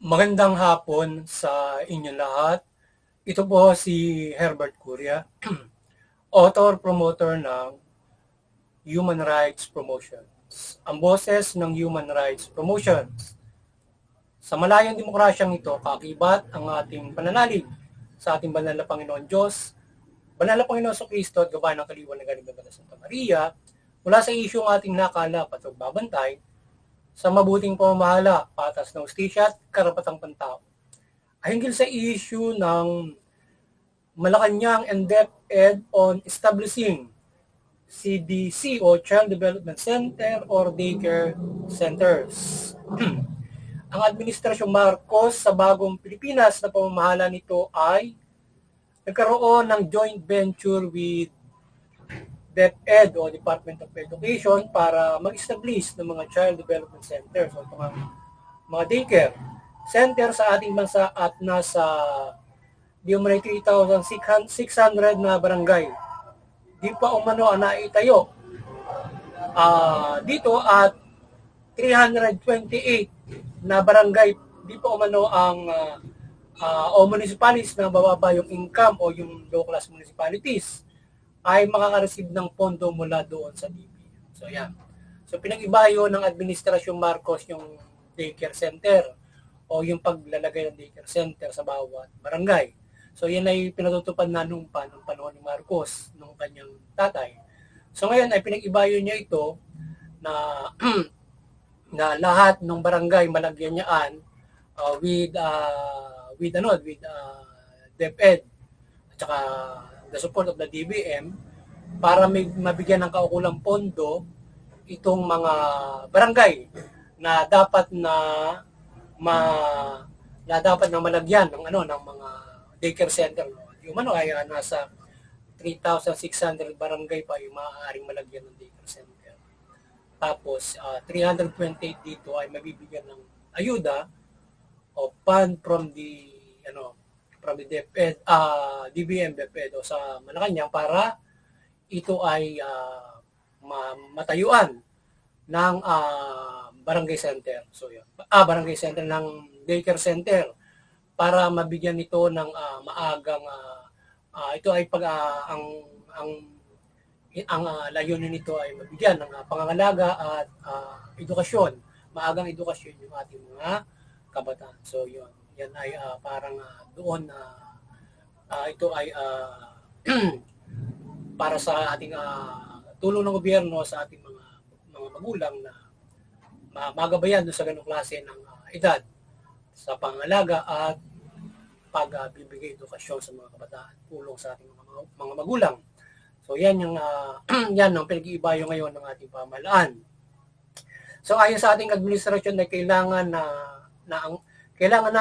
Magandang hapon sa inyo lahat. Ito po si Herbert Curia, author, promoter ng Human Rights Promotions. Ang boses ng Human Rights Promotions. Sa malayang demokrasyang ito, kakibat ang ating pananalig sa ating banal na Panginoon Diyos, banal na Panginoon sa Kristo at gabay ng kaliwanagan ng Banal Santa Maria, mula sa isyong ating nakalap at pagbabantay sa mabuting pamamahala, patas na hustisya at karapatang pantao. Ay hinggil sa issue ng Malacanang and DepEd on establishing CDC o Child Development Center or Daycare Centers. Ang Administrasyong Marcos sa bagong Pilipinas na pamamahala nito ay nagkaroon ng joint venture with DepEd o Department of Education para mag-establish ng mga Child Development Centers o mga daycare center sa ating bansa at nasa di umano'y 3,600 na barangay. Di pa umano ang naitayo dito at 328 na barangay di pa umano ang o municipalities na bababa yung income o yung low class municipalities ay makaka-receive ng pondo mula doon sa DBM. So yan. So pinag-iba yun ng Administrasyong Marcos yung daycare center o yung paglalagay ng daycare center sa bawat barangay. So yan ay pinatutupad na nung panahon ni Marcos, nung kanyang tatay. So ngayon ay pinag-ibayo niya ito na na lahat ng barangay malagyan niyaan with DepEd at saka the support of the DBM para may mabigyan ng kaukulang pondo itong mga barangay na dapat na malagyan ng ng mga daycare center. Yung ay nasa 3,600 barangay pa yung maaaring malagyan ng daycare center. Tapos 328 dito ay mabibigyan ng ayuda o fund from the DepEd, DBM DepEd o sa Malacanang para ito ay matayuan ng barangay center. So yun. Barangay center ng daycare center para mabigyan ito ng maagang ito ay pag ang layunin nito ay mabigyan ng pangangalaga at edukasyon, maagang edukasyon yung ating mga kabataan. So yun, yan ay parang doon ito ay para sa ating tulong ng gobyerno sa ating mga magulang na magabayan doon sa ganung klase ng edad sa pangalaga at pagbibigay edukasyon sa mga kabataan, tulong sa ating mga magulang. So yan yung yan ang pinag-iibayo ngayon ng ating pamahalaan. So ayon sa ating administrasyon ay kailangan na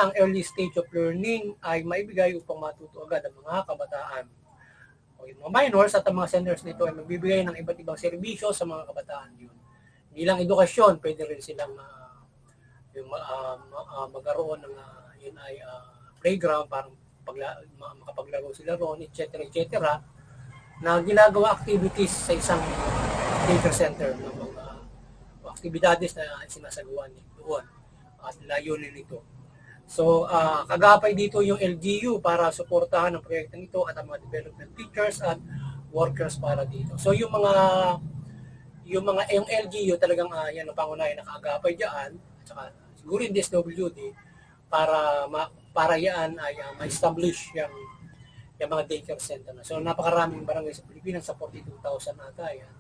ang early stage of learning ay maibigay upang matuto agad ang mga kabataan. O yung mga minors at ang mga seniors nito ay magbibigay ng iba't ibang serbisyo sa mga kabataan yun. Hindi lang edukasyon, pwede rin silang magkaroon ng yun ay playground para makapaglaro sila roon, etc. na ginagawa activities sa isang daycare center ng mga aktibidades na sinasagawa doon at layunin nito. So, kagapay dito yung LGU para suportahan ang proyektong ito at ang mga development teachers at workers para dito. So, yung LGU talagang yan ang pangunahin na kaagapay diyan at saka siguro yung DSWD para yan ay ma-establish yung mga daycare center na. So, napakaraming barangay sa Pilipinas sa 42,000 nata yan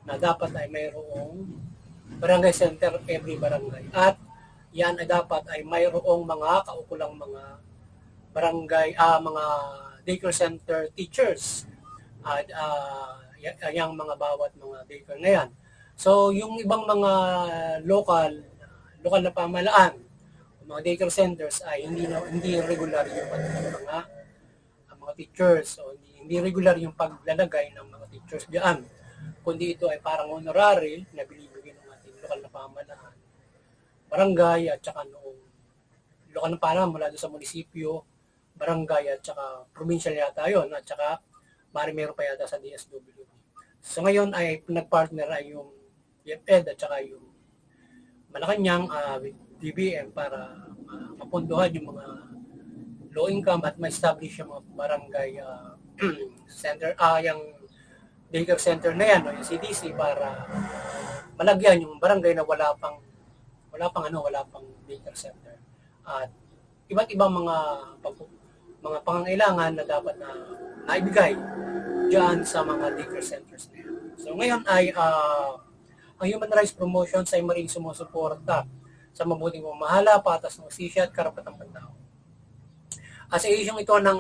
na dapat ay mayroong barangay center every barangay. At yan ay dapat ay mayroong mga kaukulang mga barangay, mga daycare center teachers at yung mga bawat mga daycare na yan. So, yung ibang mga local na pamahalaan, mga daycare centers ay hindi regular yung mga teachers o hindi regular yung paglalagay ng mga teachers diyan. Kundi ito ay parang honorary na binibigay ng ating lokal na pamahalaan, barangay at saka noong lokal na pamahalaan mula doon sa munisipyo, barangay at saka provincial yata yon at saka meron pa yata sa DSWD. So ngayon ay nag-partner ay yung DepEd at saka yung Malacanang with DBM para mapunduhan yung mga low income at ma-establish yung mga barangay center, yung daycare center na yan, yung CDC para malagyan yung barangay na wala pang daycare center. At iba't ibang mga pangangailangan na dapat na naibigay diyan sa mga daycare centers na yan. So ngayon ay ang Human Rights Promotions ay maring sumusuporta sa mabuting pamamahala, patas ng hustisya at karapatang pantao. Sa isyong ito ng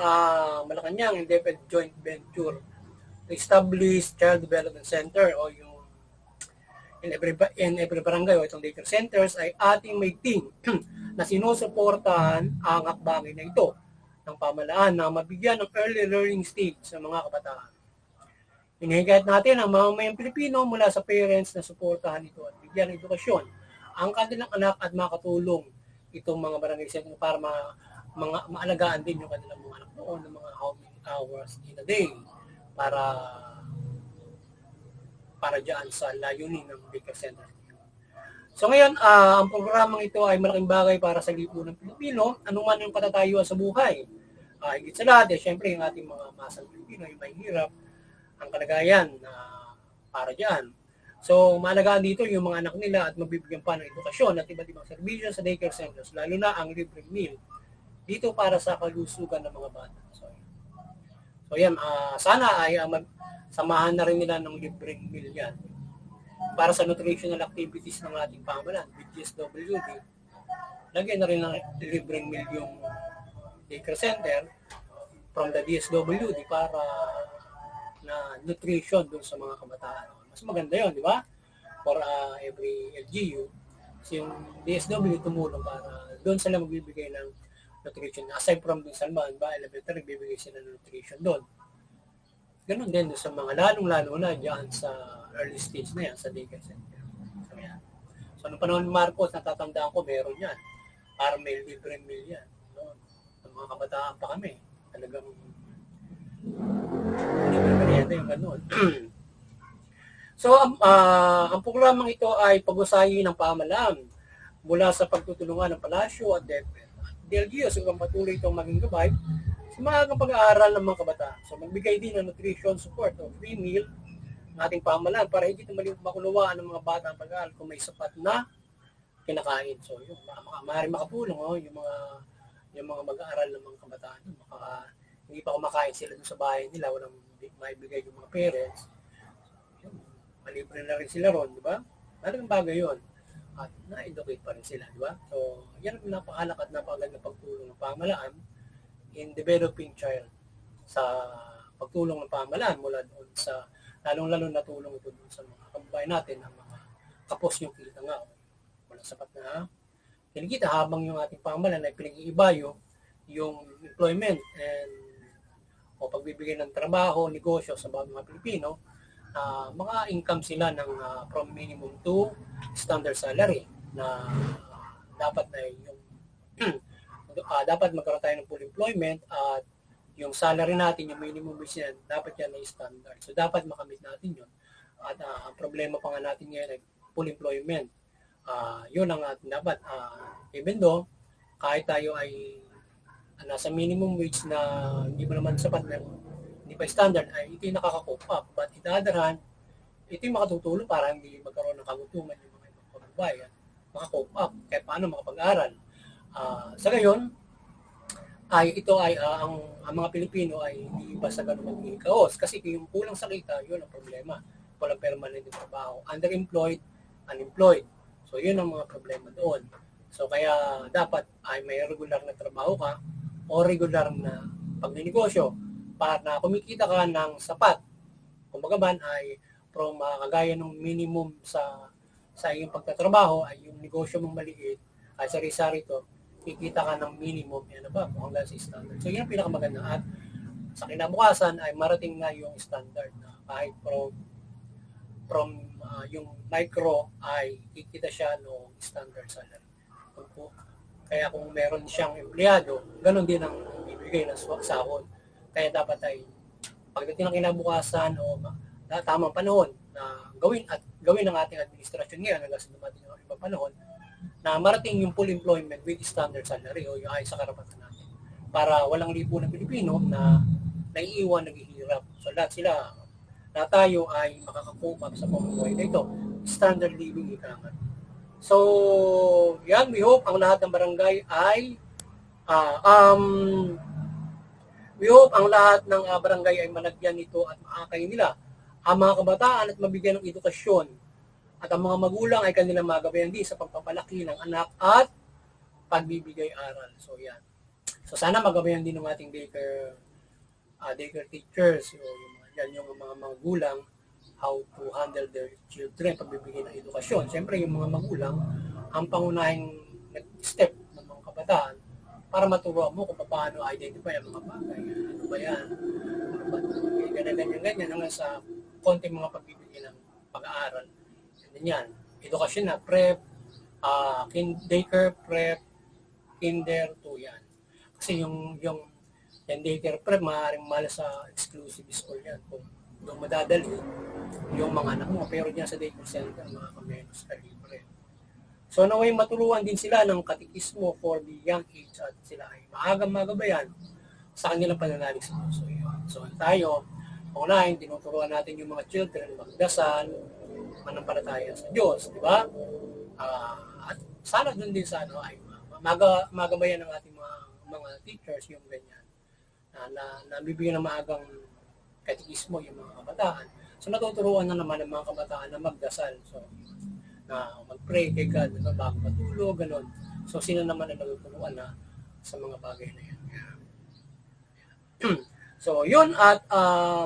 Malacanang DepEd Joint Venture to establish Child Development Center o yung in every barangay o itong daycare centers ay ating may team na sinusuportahan ang hakbangin na ito ng pamahalaan na mabigyan ng early learning stage sa mga kabataan. Hinihigayat natin ang mamamayang Pilipino mula sa parents na suportahan ito at bigyan ng edukasyon ang kanilang anak at makatulong itong mga barangay center para maalagaan din yung kanilang mga anak noon ng mga how many hours in a day para diyan sa layunin ng daycare center. So ngayon, ang programang ito ay malaking bagay para sa lipunang Pilipino, anuman yung katatayuan sa buhay. Higit sa lahat, syempre yung ating mga masang Pilipino, yung mahihirap, ang kalagayan para diyan. So, maalagaan dito yung mga anak nila at mabibigyan pa ng edukasyon at iba't ibang serbisyo sa daycare centers, lalo na ang libreng meal dito para sa kalusugan ng mga bata. So yan, sana ay samahan na rin nila ng libreng meal yan para sa nutritional activities ng ating pamahalaan with DSWD. Lagyan na rin ng libreng meal yung daycare center from the DSWD para na nutrition doon sa mga kabataan. Mas maganda yun, di ba? For every LGU, yung DSW tumulong para doon sila magbibigay ng nutrition. Aside from doon sa elementary, bibigay sila ng nutrition doon. Ganon din doon sa mga lalong-lalo na dyan sa early stage na yan, sa daycare center. So, nung panahon ni Marcos, natatandaan ko, meron yan. Para may libre meal yan. No? Sa mga kabataan pa kami. Talagang libre merienda yung ganon. So, ang programang ito ay pag-usayin ng pamahalaan mula sa pagtutulungan ng Palasyo at DepEd. DLGU, upang patuloy itong maging gabay sa maagang pag-aaral ng mga kabataan. So, magbigay din ng nutrition support o free meal ng ating pamahalaan para hindi makulawaan ng mga bata ang pag-aaral kung may sapat na kinakain. So, yung maaaring makatulong yung mga mag-aaral ng mga kabataan. Hindi pa kumakain sila doon sa bahay nila, walang maibigay yung mga parents. Malibre na rin sila ron, di ba? Malaking bagay yun. At na-educate pa rin sila, di ba? So, yan ang napakahalaga at napakaganda pagtulong ng pamahalaan in developing child sa pagtulong ng pamahalaan mula doon sa lalong-lalo na tulong ito doon sa mga kababayan natin ang mga kapos yung kita nga. Wala sapat na kinikita habang yung ating pamahalaan ay pinag-iibayo yung employment and o pagbibigay ng trabaho, negosyo sa mga Pilipino, mga income sila ng from minimum to standard salary na dapat na yung dapat magkaroon tayo ng full employment at yung salary natin, yung minimum wage yan, dapat yan ay standard. So dapat makamit natin yun. At ang problema pa nga natin ngayon ay full employment. Yun ang ating dapat. Even though kahit tayo ay nasa minimum wage na hindi mo naman sapat na hindi pa standard, ay ito yung nakaka-cope up. But in the other hand, ito yung makatutulong para hindi magkaroon ng kagutuman yung mga ibang kababayan. Maka-cope up, kahit paano makapag-aral. Sa gayon, ito ay ang mga Pilipino ay hindi basta ganun magiging kaos. Kasi yung kulang sa kita, yun ang problema. Walang permanent yung trabaho. Underemployed, unemployed. So yun ang mga problema doon. So kaya dapat ay may regular na trabaho ka o regular na pagnenegosyo para kumikita ka ng sapat. Kumbaga man ay from kagaya ng minimum sa iyong pagtatrabaho ay yung negosyo mong maliit ay sari-sari to, kikita ka ng minimum yan ba hanggang sa standard. So yan ang pinakamaganda at sa kinabukasan ay marating na yung standard na kahit from yung micro ay kikita siya ng standard salary. Kaya kung meron siyang empleyado, ganun din ang ibigay ng sahod. Kaya dapat ay pagdating ng kinabukasan o tamang panahon na gawin ng ating administrasyon ngayon hanggang sa dumating ang ibang panahon na marating yung full employment with standard salary o yung ayos sa karapatan natin para walang libo ng Pilipino na naiiwan, naghihirap. So lahat sila na tayo ay makakakupa sa pamumuhay na ito. Standard living ika nga. So, yan, we hope ang lahat ng barangay ay we hope ang lahat ng barangay ay malagyan nito at maakay nila ang mga kabataan at mabigyan ng edukasyon at ang mga magulang ay kanilang magabayan din sa pagpapalaki ng anak at pagbibigay aral. So, yan. So, sana magabayan din ng ating daycare teachers, yung mga magulang, how to handle their children, pagbibigay ng edukasyon. Siyempre, yung mga magulang, ang pangunahing step ng mga kabataan para maturuan mo kung paano identify ang mga bagay. Ano ba yan? Ganyan, hanggang sa konting mga pagbibigay ng pag-aaral. Yan. Edukasyon na, prep, daycare, prep, kinder, to yan. Kasi yung daycare prep, maaaring mahal sa exclusive school yan. Kung doon madadali yung mga anak mo, pero dyan sa daycare center, makakamenos ka libre. So naway maturuan din sila ng katikismo for the young age at sila ay maagang magabayan sa kanilang pananalig sa puso. So tayo, unahin, tinuturuan natin yung mga children magdasal, manampalataya sa Diyos, di ba? At sana dun din sa ay magabayan ng ating mga teachers yung ganyan na nabibigyan ng maagang katikismo yung mga kabataan. So natuturuan na naman ng mga kabataan na magdasal. So na mag-pray kay God bago matulog, gano'n. So sino naman ang natuturuan na sa mga bagay na yan. So yun at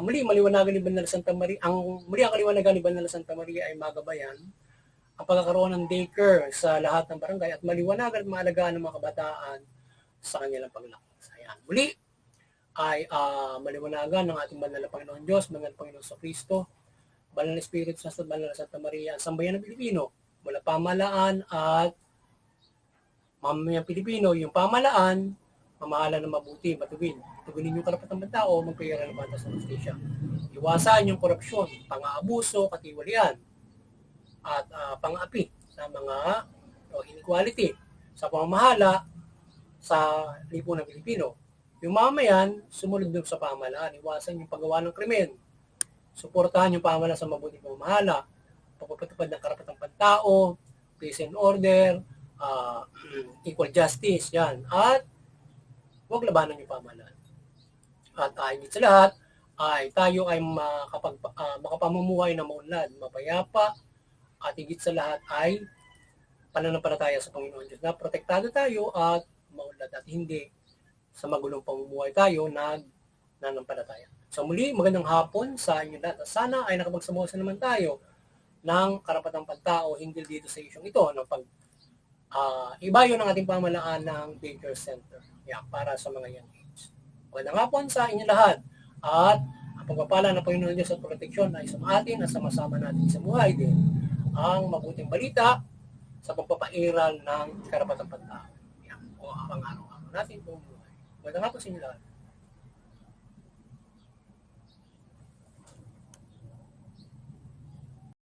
muli maliwanagan ni Banal Santa Maria, ang kaliwanagan ni Banal Santa Maria ay magabayan ang pagkakaroon ng daycare sa lahat ng barangay at maliwanagan at maalagaan ng mga kabataan sa kanilang paglaki. Ayan. Muli ay maliwanagan ng ating banal na Panginoon Diyos, banal na Panginoon sa Kristo, banal na Espiritu Santo, banal na Santa Maria, ang sambayan ng Pilipino, mula pamahalaan at mamamayang Pilipino, yung pamahalaan, mamahala ng mabuti, matuwid. Tugunin yung karapatan ng tao, magpayara ng batas ng justisya. Iwasan yung korupsyon, pang-aabuso, katiwalian, at pang-api sa mga inequality sa pamamahala sa lipunan ng Pilipino. Yung mamayan, sumunod din sa pamahalaan, iwasan yung paggawa ng krimen, suportahan yung pamahalaan sa mabuting pamamahala, pagpapatupad ng karapatang pantao, peace and order, equal justice, yan. At huwag labanan yung pamahalaan. At higit sa lahat, ay tayo ay makapamumuhay na maunlad, mapayapa, at higit sa lahat ay pananampalataya sa Panginoon Diyos na protektado tayo at maunlad at hindi sa magulong pamumuhay tayo nanampalataya. So muli, magandang hapon sa inyo lahat. Sana ay nakapagsamuha naman tayo ng karapatang pantao hinggil dito sa isyong ito ng ibayo ng ating pamahalaan ng daycare center para sa mga young age. Magandang hapon sa inyo lahat at ang pagpapala ng Panginoon Diyos at proteksyon ay sa atin at sama-sama natin sa buhay din ang mabuting balita sa pagpapairal ng karapatang pantao. O ang araw-araw natin buong buhay. Magandang hapon sa inyo lahat.